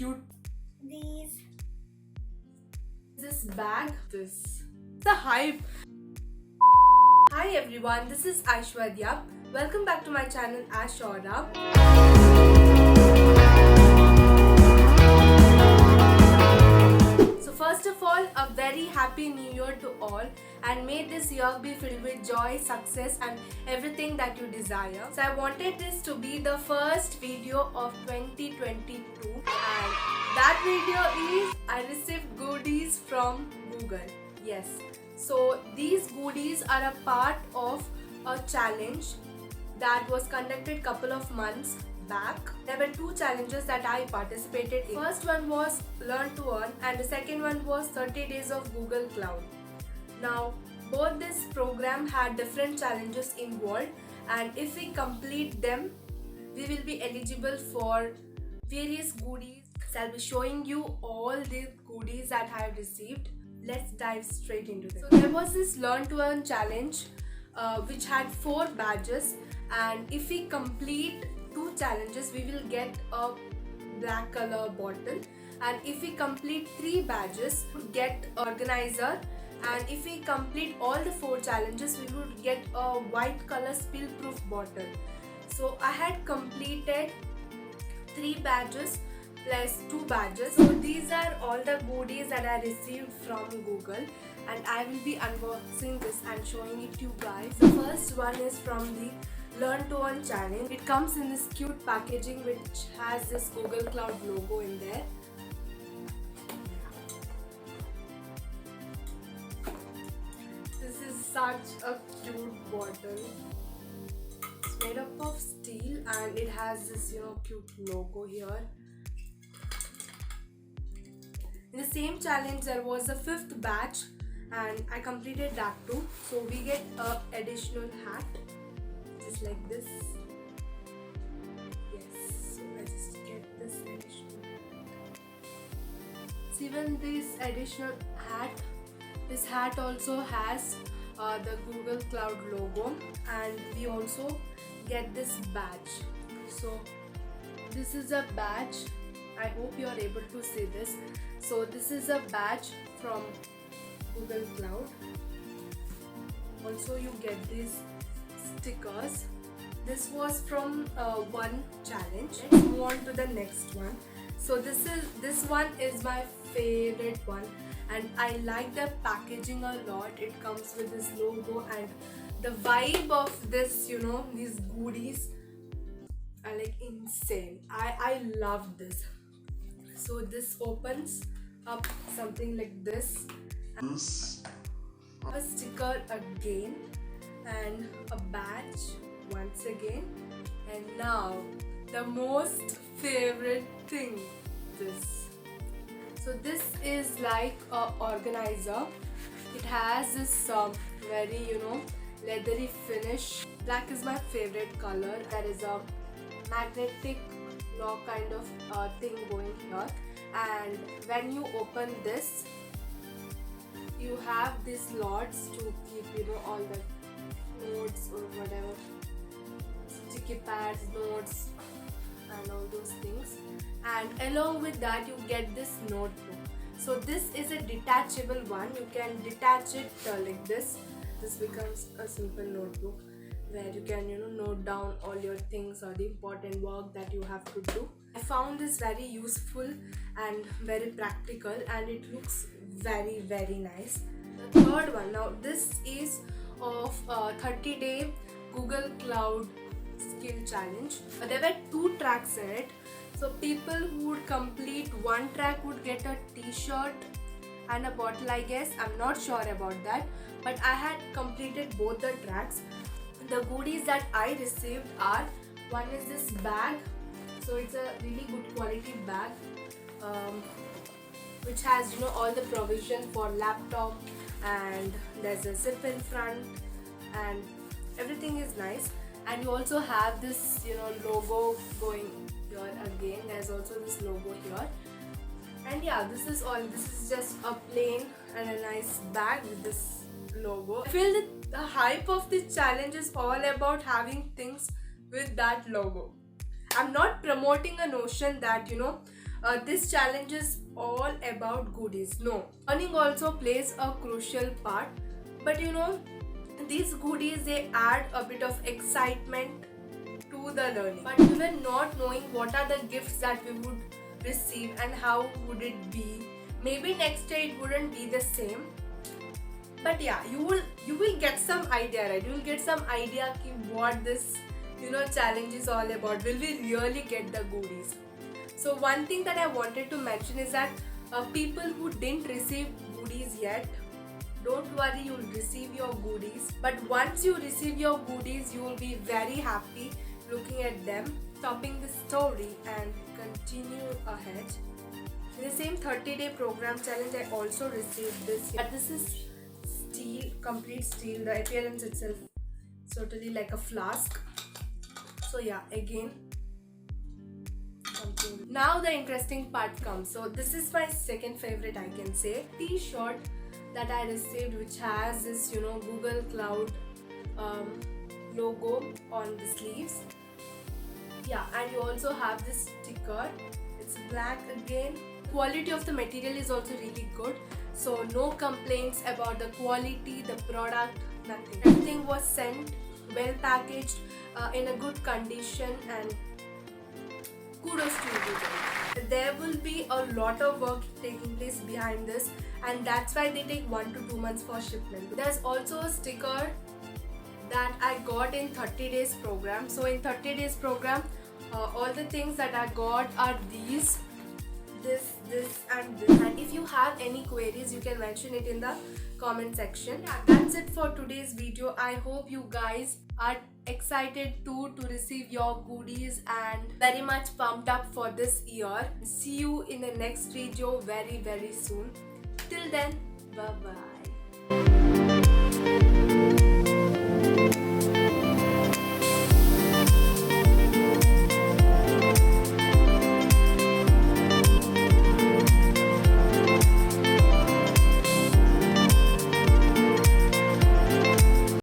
cute These. this bag. This the hype. Hi everyone, this is Aishwarya. Welcome back to my channel Ashora. So first of all, a very happy new year to all, and may this year be filled with joy, success and everything that you desire. So I wanted this to be the first video of 2022, and that video is I received goodies from Google. Yes. So these goodies are a part of a challenge that was conducted couple of months back. There were two challenges that I participated in. First one was Learn to Earn and the second one was 30 Days of Google Cloud. Now both this program had different challenges involved, and if we complete them we will be eligible for various goodies. So I'll be showing you all the goodies that I have received. Let's dive straight into this. So there was this Learn to Earn challenge which had 4 badges, and if we complete 2 challenges we will get a black color bottle, and if we complete 3 badges we would get organizer, and if we complete all the 4 challenges we would get a white color spill proof bottle. So I had completed 3 badges plus 2 badges. So these are all the goodies that I received from Google, and I will be unboxing this and showing it to you guys. The first one is from the Learn to Earn challenge. It comes in this cute packaging which has this Google Cloud logo in there. This is such a cute bottle. It's made up of steel and it has this cute logo here. In the same challenge there was a 5th batch and I completed that too. So we get a additional hat just like this. Yes, so I just get this additional. So even this additional hat, this hat also has the Google Cloud logo, and we also get this badge. So this is a badge. I hope you are able to see this. So this is a badge from Google Cloud. Also you get these stickers. This was from one challenge. Let's move on to the next one. So this one is my favorite one, and I like the packaging a lot. It comes with this logo, and the vibe of this, these goodies are like insane. I love this. So this opens up something like this. A sticker again, and a badge once again, and now the most favorite thing, this. So this is like a organizer. It has this very leathery finish. Black is my favorite color. There is a magnetic lock kind of thing going here, and when you open this you have these slots to keep all the notes or whatever, sticky pads, notes and all those things, and along with that you get this notebook. So this is a detachable one. You can detach it like this. This becomes a simple notebook where you can note down all your things or the important work that you have to do. I found this very useful and very practical, and it looks very nice. The third one, now this is of 30-day Google Cloud skill challenge. There were 2 tracks in it. So people who would complete one track would get a t-shirt and a bottle, I guess. I'm not sure about that, but I had completed both the tracks. The goodies that I received are, one is this bag. So it's a really good quality bag which has all the provision for laptop, and there's a zip in front and everything is nice. And you also have this logo going here again. There's also this logo here, and yeah, this is all. This is just a plain and a nice bag with this logo. I feel that the hype of this challenge is all about having things with that logo. I'm not promoting a notion that this challenge is all about goodies. No, learning also plays a crucial part, but these goodies, they add a bit of excitement to the learning. But we were not knowing what are the gifts that we would receive and how would it be. Maybe next year it wouldn't be the same. But yeah, you will get some idea, right? You will get some idea ki what this challenge is all about. Will we really get the goodies? So one thing that I wanted to mention is that people who didn't receive goodies yet, don't worry, you'll receive your goodies. But once you receive your goodies, you will be very happy looking at them. Stopping the story and continue ahead. In the same 30-day program challenge, I also received this. But this is steel, complete steel. The appearance itself is totally like a flask. So yeah, again, something. Now the interesting part comes. So this is my second favorite, I can say. T-shirt that I received, which has this Google Cloud logo on the sleeves. Yeah, and you also have this sticker. It's black again. Quality of the material is also really good. So no complaints about the quality, the product, nothing. Everything was sent well packaged, in a good condition, and kudos to you. There will be a lot of work taking place behind this, and that's why they take 1 to 2 months for shipment. There's also a sticker that I got in 30 days program. So in 30 days program, all the things that I got are these, this and this. And if you have any queries, you can mention it in the comment section. Yeah, that's it for today's video. I hope you guys are excited to receive your goodies and very much pumped up for this year. See you in the next video very soon. Till then, bye bye.